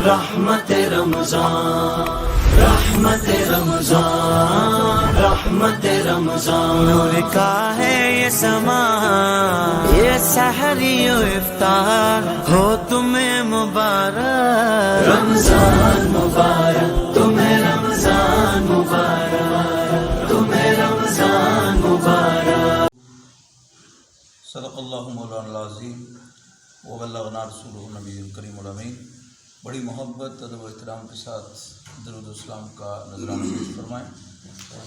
رحمت رمضان، رحمت رمضان، رحمت رمضان، نور کا ہے یہ سماں، یہ سحری و افطار ہو تمہیں مبارک، رمضان مبارک، تمہیں رمضان مبارک، تمہیں رمضان مبارک۔ صدق اللہ مولانا العظیم وبلغنا رسولہ النبی الکریم الامین۔ بڑی محبت، ادب و احترام کے ساتھ درود و اسلام کا نذرانہ پیش فرمائیں۔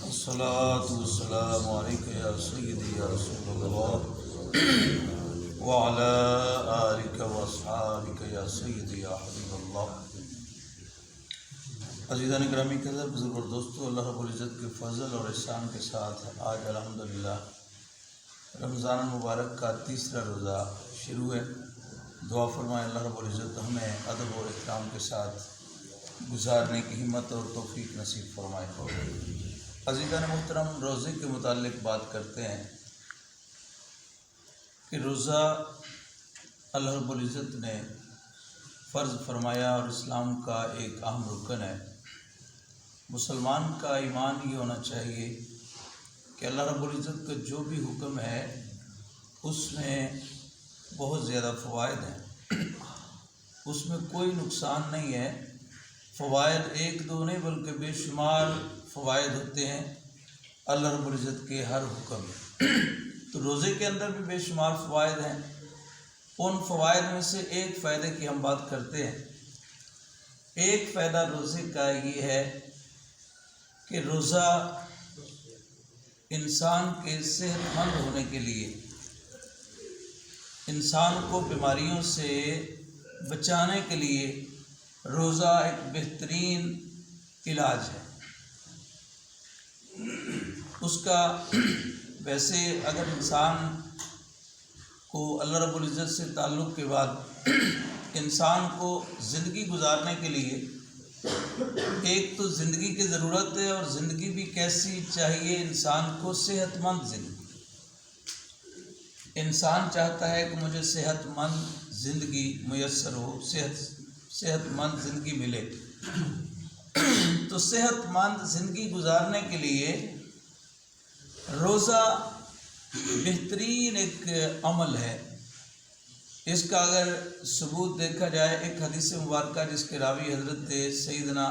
الصلاۃ والسلام علیک یا سیدی یا رسول اللہ وعلی آلک واصحابک یا سیدی یا حبیب اللہ۔ عزیزان گرامی کے اندر بزرگ اور دوستو، اللہ رب العزت کے فضل اور احسان کے ساتھ آج الحمدللہ رمضان المبارک کا تیسرا روزہ شروع ہے۔ دعا فرمائیں اللہ رب العزت ہمیں ادب و احترام کے ساتھ گزارنے کی ہمت اور توفیق نصیب فرمائے۔ عزیزان محترم، روزے کے متعلق بات کرتے ہیں کہ روزہ اللہ رب العزت نے فرض فرمایا اور اسلام کا ایک اہم رکن ہے۔ مسلمان کا ایمان یہ ہونا چاہیے کہ اللہ رب العزت کا جو بھی حکم ہے اس میں بہت زیادہ فوائد ہیں، اس میں کوئی نقصان نہیں ہے۔ فوائد ایک دو نہیں بلکہ بے شمار فوائد ہوتے ہیں اللہ رب العزت کے ہر حکم میں۔ تو روزے کے اندر بھی بے شمار فوائد ہیں۔ ان فوائد میں سے ایک فائدے کی ہم بات کرتے ہیں۔ ایک فائدہ روزے کا یہ ہے کہ روزہ انسان کے صحت مند ہونے کے لیے، انسان کو بیماریوں سے بچانے کے لیے روزہ ایک بہترین علاج ہے۔ اس کا ویسے اگر انسان کو اللہ رب العزت سے تعلق کے بعد انسان کو زندگی گزارنے کے لیے ایک تو زندگی کی ضرورت ہے، اور زندگی بھی کیسی چاہیے انسان کو؟ صحت مند زندگی۔ انسان چاہتا ہے کہ مجھے صحت مند زندگی میسر ہو، صحت مند زندگی ملے۔ تو صحت مند زندگی گزارنے کے لیے روزہ بہترین ایک عمل ہے۔ اس کا اگر ثبوت دیکھا جائے، ایک حدیث مبارکہ جس کے راوی حضرت سیدنا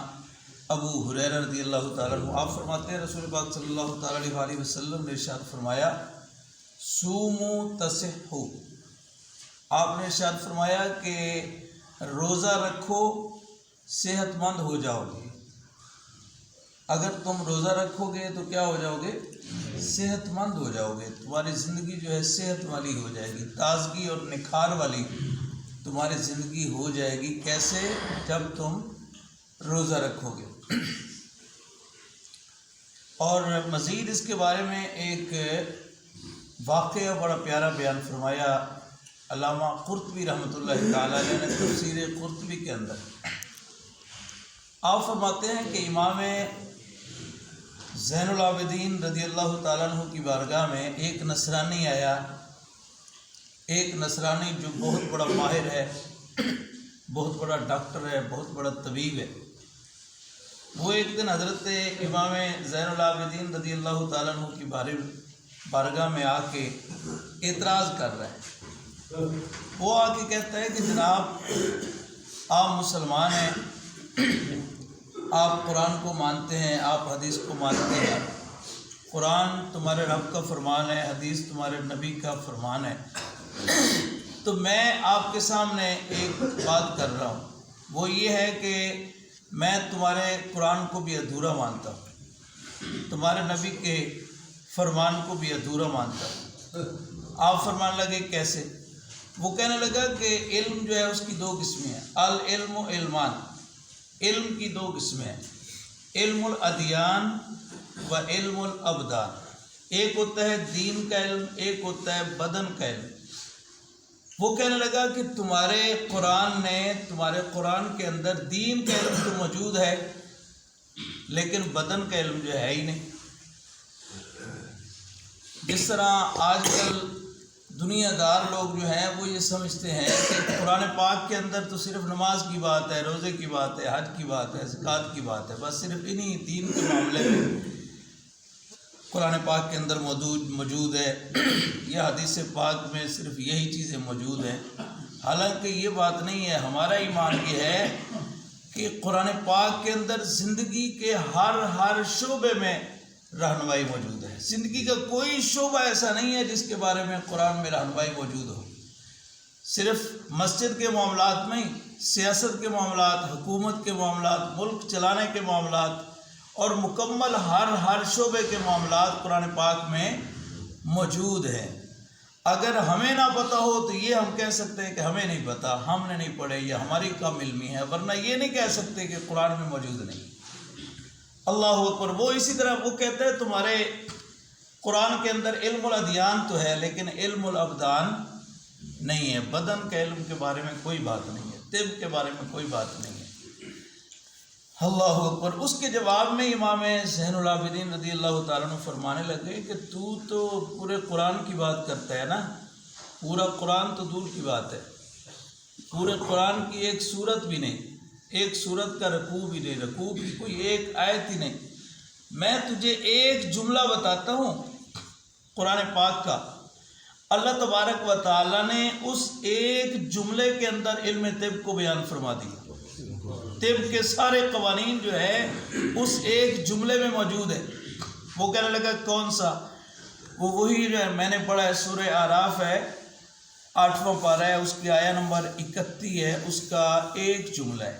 ابو ہریرہ رضی اللہ تعالیٰ عنہ، آپ فرماتے ہیں رسول پاک صلی اللہ تعالیٰ علیہ وسلم نے ارشاد فرمایا سومو تصحو۔ آپ نے ارشاد فرمایا کہ روزہ رکھو صحت مند ہو جاؤ گے۔ اگر تم روزہ رکھو گے تو کیا ہو جاؤ گے؟ صحت مند ہو جاؤ گے۔ تمہاری زندگی جو ہے صحت والی ہو جائے گی، تازگی اور نکھار والی تمہاری زندگی ہو جائے گی۔ کیسے؟ جب تم روزہ رکھو گے۔ اور مزید اس کے بارے میں ایک واقعہ بڑا پیارا بیان فرمایا علامہ قرطبی رحمۃ اللہ تعالیٰ علیہ نے تفسیر قرطبی کے اندر۔ آپ فرماتے ہیں کہ امام زین العابدین رضی اللہ تعالیٰ عنہ کی بارگاہ میں ایک نصرانی آیا، ایک نصرانی جو بہت بڑا ماہر ہے، بہت بڑا ڈاکٹر ہے، بہت بڑا طبیب ہے۔ وہ ایک دن حضرت امام زین العابدین رضی اللہ تعالیٰ عنہ کی بارگاہ میں آ کے اعتراض کر رہا ہے۔ وہ آ کے کہتا ہے کہ جناب آپ مسلمان ہیں، آپ قرآن کو مانتے ہیں، آپ حدیث کو مانتے ہیں، قرآن تمہارے رب کا فرمان ہے، حدیث تمہارے نبی کا فرمان ہے، تو میں آپ کے سامنے ایک بات کر رہا ہوں، وہ یہ ہے کہ میں تمہارے قرآن کو بھی ادھورا مانتا ہوں، تمہارے نبی کے فرمان کو بھی ادھورا مانتا ہوں۔ آپ فرمان لگے کیسے؟ وہ کہنے لگا کہ علم جو ہے اس کی دو قسمیں ہیں، العلم و علمان۔ علم کی دو قسمیں ہیں، علم الادیان و علم الابدان۔ ایک ہوتا ہے دین کا علم، ایک ہوتا ہے بدن کا علم۔ وہ کہنے لگا کہ تمہارے قرآن کے اندر دین کا علم تو موجود ہے، لیکن بدن کا علم جو ہے ہی نہیں۔ جس طرح آج کل دنیا دار لوگ جو ہیں وہ یہ سمجھتے ہیں کہ قرآن پاک کے اندر تو صرف نماز کی بات ہے، روزے کی بات ہے، حج کی بات ہے، زکوٰۃ کی بات ہے، بس صرف انہی دین کے معاملے میں قرآن پاک کے اندر موجود ہے، یا حدیث پاک میں صرف یہی چیزیں موجود ہیں۔ حالانکہ یہ بات نہیں ہے۔ ہمارا ایمان یہ ہے کہ قرآن پاک کے اندر زندگی کے ہر شعبے میں رہنمائی موجود ہے۔ زندگی کا کوئی شعبہ ایسا نہیں ہے جس کے بارے میں قرآن میں رہنمائی موجود ہو۔ صرف مسجد کے معاملات میں، سیاست کے معاملات، حکومت کے معاملات، ملک چلانے کے معاملات اور مکمل ہر شعبے کے معاملات قرآن پاک میں موجود ہیں۔ اگر ہمیں نہ پتہ ہو تو یہ ہم کہہ سکتے ہیں کہ ہمیں نہیں پتہ، ہم نے نہیں پڑھے، یا ہماری کم علمی ہے، ورنہ یہ نہیں کہہ سکتے کہ قرآن میں موجود نہیں۔ اللہ اکبر۔ وہ اسی طرح وہ کہتے ہیں تمہارے قرآن کے اندر علم الادیان تو ہے لیکن علم الابدان نہیں ہے، بدن کے علم کے بارے میں کوئی بات نہیں ہے، طب کے بارے میں کوئی بات نہیں ہے۔ اللہ اکبر۔ اس کے جواب میں امام زین العابدین رضی اللہ تعالیٰ عنہ فرمانے لگے کہ تو پورے قرآن کی بات کرتا ہے نا، پورا قرآن تو دور کی بات ہے، پورے قرآن کی ایک سورت بھی نہیں، ایک سورت کا رکوع بھی نہیں، رکوع کی کوئی ایک آیت ہی نہیں۔ میں تجھے ایک جملہ بتاتا ہوں قرآن پاک کا، اللہ تبارک و تعالیٰ نے اس ایک جملے کے اندر علم طب کو بیان فرما دیا۔ طب کے سارے قوانین جو ہے اس ایک جملے میں موجود ہے۔ وہ کہنے لگا کون سا؟ وہ وہی جو ہے میں نے پڑھا ہے، سورہ اعراف ہے، 8واں پارہ ہے، اس کی آیہ نمبر 31 ہے، اس کا ایک جملہ ہے۔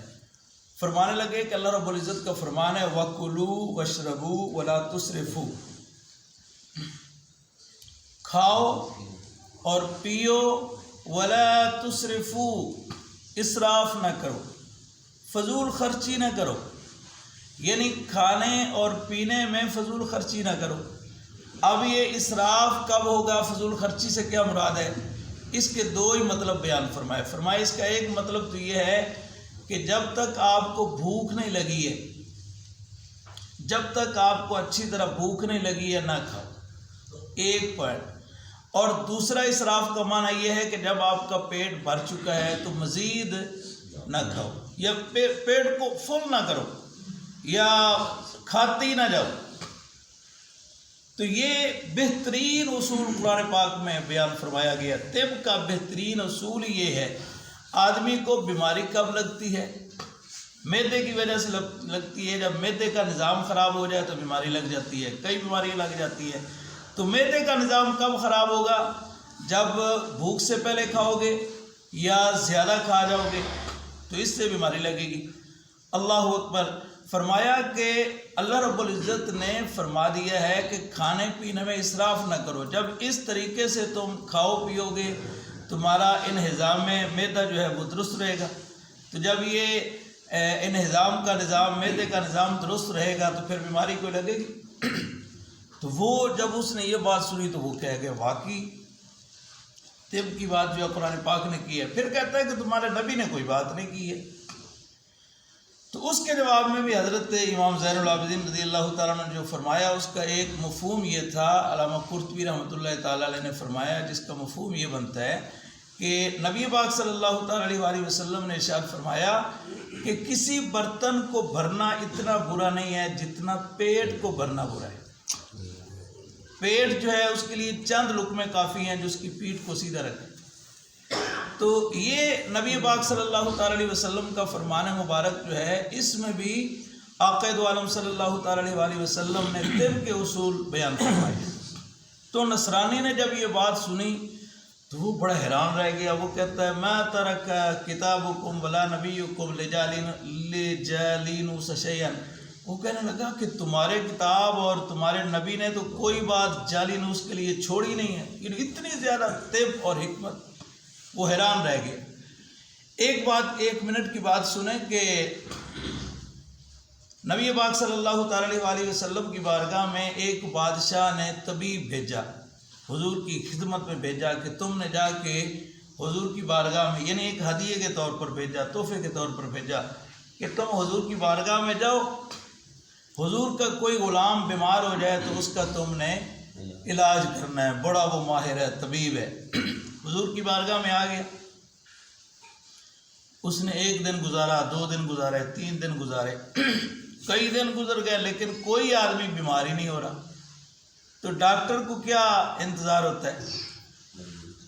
فرمانے لگے کہ اللہ رب العزت کا فرمان ہے وَكُلُوا وَاشْرَبُوا وَلَا تُسْرِفُوا، کھاؤ اور پیو، وَلَا تُسْرِفُوا، اسراف نہ کرو، فضول خرچی نہ کرو، یعنی کھانے اور پینے میں فضول خرچی نہ کرو۔ اب یہ اسراف کب ہوگا، فضول خرچی سے کیا مراد ہے؟ اس کے دو ہی مطلب بیان فرمائے۔ اس کا ایک مطلب تو یہ ہے کہ جب تک آپ کو بھوک نہیں لگی ہے، جب تک آپ کو اچھی طرح بھوک نہیں لگی ہے نہ کھاؤ، ایک پوائنٹ۔ اور دوسرا اسراف کا معنی یہ ہے کہ جب آپ کا پیٹ بھر چکا ہے تو مزید نہ کھاؤ، یا پیٹ کو فل نہ کرو، یا کھاتے ہی نہ جاؤ۔ تو یہ بہترین اصول قرآن پاک میں بیان فرمایا گیا۔ طب کا بہترین اصول یہ ہے، آدمی کو بیماری کب لگتی ہے؟ معدے کی وجہ سے لگتی ہے۔ جب معدے کا نظام خراب ہو جائے تو بیماری لگ جاتی ہے، کئی بیماری لگ جاتی ہے۔ تو معدے کا نظام کب خراب ہوگا؟ جب بھوک سے پہلے کھاؤ گے یا زیادہ کھا جاؤ گے تو اس سے بیماری لگے گی۔ اللہ اکبر۔ فرمایا کہ اللہ رب العزت نے فرما دیا ہے کہ کھانے پینے میں اسراف نہ کرو۔ جب اس طریقے سے تم کھاؤ پیو گے تمہارا انہضام میں معدہ جو ہے وہ درست رہے گا۔ تو جب یہ انہضام کا نظام، معدے کا نظام درست رہے گا تو پھر بیماری کو لگے گی۔ تو وہ جب اس نے یہ بات سنی تو وہ کہہ گیا واقعی طب کی بات جو ہے قرآن پاک نے کی ہے۔ پھر کہتا ہے کہ تمہارے نبی نے کوئی بات نہیں کی ہے۔ تو اس کے جواب میں بھی حضرت امام زین العابدین رضی اللہ تعالیٰ نے جو فرمایا اس کا ایک مفہوم یہ تھا، علامہ قرطبی رحمۃ اللہ تعالیٰ علیہ نے فرمایا، جس کا مفہوم یہ بنتا ہے کہ نبی پاک صلی اللہ تعالیٰ علیہ وسلم نے ارشاد فرمایا کہ کسی برتن کو بھرنا اتنا برا نہیں ہے جتنا پیٹ کو بھرنا برا ہے۔ پیٹ جو ہے اس کے لیے چند لقمے کافی ہیں جو اس کی پیٹھ کو سیدھا رکھیں۔ تو یہ نبی پاک صلی اللہ تعالیٰ علیہ وسلم کا فرمان مبارک جو ہے، اس میں بھی آقا دو عالم صلی اللہ تعالیٰ علیہ وسلم نے طب کے اصول بیان فرمائے۔ تو نصرانی نے جب یہ بات سنی تو وہ بڑا حیران رہ گیا۔ وہ کہتا ہے ما ترک کتابکم ولا نبیکم لجالینوس شیئا۔ وہ کہنے لگا کہ تمہارے کتاب اور تمہارے نبی نے تو کوئی بات جالینوس کے لیے چھوڑی نہیں ہے، یعنی اتنی زیادہ طب اور حکمت۔ وہ حیران رہ گئے۔ ایک منٹ کی بات سنیں کہ نبی پاک صلی اللہ تعالیٰ علیہ وسلم کی بارگاہ میں ایک بادشاہ نے طبیب بھیجا، حضور کی خدمت میں بھیجا کہ تم نے جا کے حضور کی بارگاہ میں، یعنی ایک ہدیے کے طور پر بھیجا، تحفے کے طور پر بھیجا کہ تم حضور کی بارگاہ میں جاؤ، حضور کا کوئی غلام بیمار ہو جائے تو اس کا تم نے علاج کرنا ہے، بڑا وہ ماہر ہے، طبیب ہے۔ حضور کی بارگاہ میں آ گیا، اس نے 1 دن گزارا، 2 دن گزارے، 3 دن گزارے، کئی دن گزر گئے، لیکن کوئی آدمی بیمار ہی نہیں ہو رہا۔ تو ڈاکٹر کو کیا انتظار ہوتا ہے؟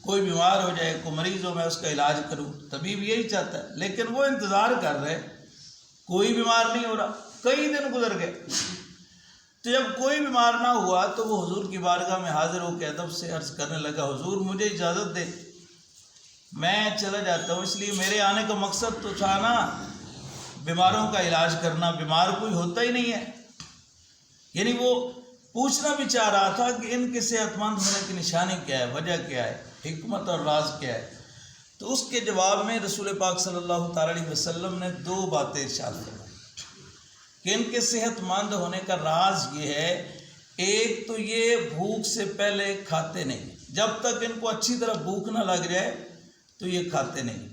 کوئی بیمار ہو جائے، کوئی مریض ہو، میں اس کا علاج کروں، طبیب یہی چاہتا ہے، لیکن وہ انتظار کر رہے، کوئی بیمار نہیں ہو رہا، کئی دن گزر گئے۔ تو جب کوئی بیمار نہ ہوا تو وہ حضور کی بارگاہ میں حاضر ہو کے ادب سے عرض کرنے لگا، حضور مجھے اجازت دے، میں چلا جاتا ہوں، اس لیے میرے آنے کا مقصد تو تھا نا بیماروں کا علاج کرنا، بیمار کوئی ہوتا ہی نہیں ہے۔ یعنی وہ پوچھنا بھی چاہ رہا تھا کہ ان کے صحت مند ہونے کی نشانی کیا ہے، وجہ کیا ہے، حکمت اور راز کیا ہے۔ تو اس کے جواب میں رسول پاک صلی اللہ تعالی علیہ وسلم نے 2 باتیں ارشاد فرمائی کہ ان کے صحت مند ہونے کا راز یہ ہے، ایک تو یہ بھوک سے پہلے کھاتے نہیں، جب تک ان کو اچھی طرح بھوک نہ لگ جائے تو یہ کھاتے نہیں۔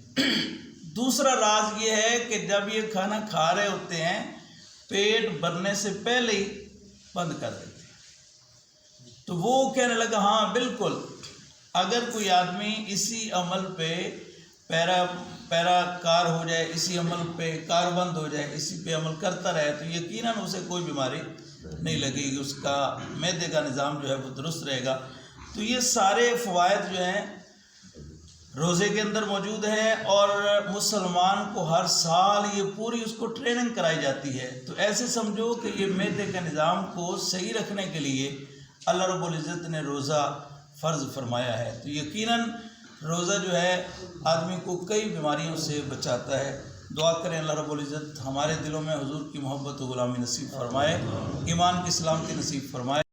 دوسرا راز یہ ہے کہ جب یہ کھانا کھا رہے ہوتے ہیں پیٹ بھرنے سے پہلے ہی بند کر دیتے ہیں۔ تو وہ کہنے لگا ہاں بالکل، اگر کوئی آدمی اسی عمل پہ پیرا کار ہو جائے، اسی عمل پہ کار بند ہو جائے، اسی پہ عمل کرتا رہے تو یقیناً اسے کوئی بیماری نہیں لگے گی، اس کا معدے کا نظام جو ہے وہ درست رہے گا۔ تو یہ سارے فوائد جو ہیں روزے کے اندر موجود ہیں، اور مسلمان کو ہر سال یہ پوری اس کو ٹریننگ کرائی جاتی ہے۔ تو ایسے سمجھو کہ یہ معدے کے نظام کو صحیح رکھنے کے لیے اللہ رب العزت نے روزہ فرض فرمایا ہے۔ تو یقیناً روزہ جو ہے آدمی کو کئی بیماریوں سے بچاتا ہے۔ دعا کریں اللہ رب العزت ہمارے دلوں میں حضور کی محبت و غلامی نصیب فرمائے، ایمان کی سلامتی نصیب فرمائے۔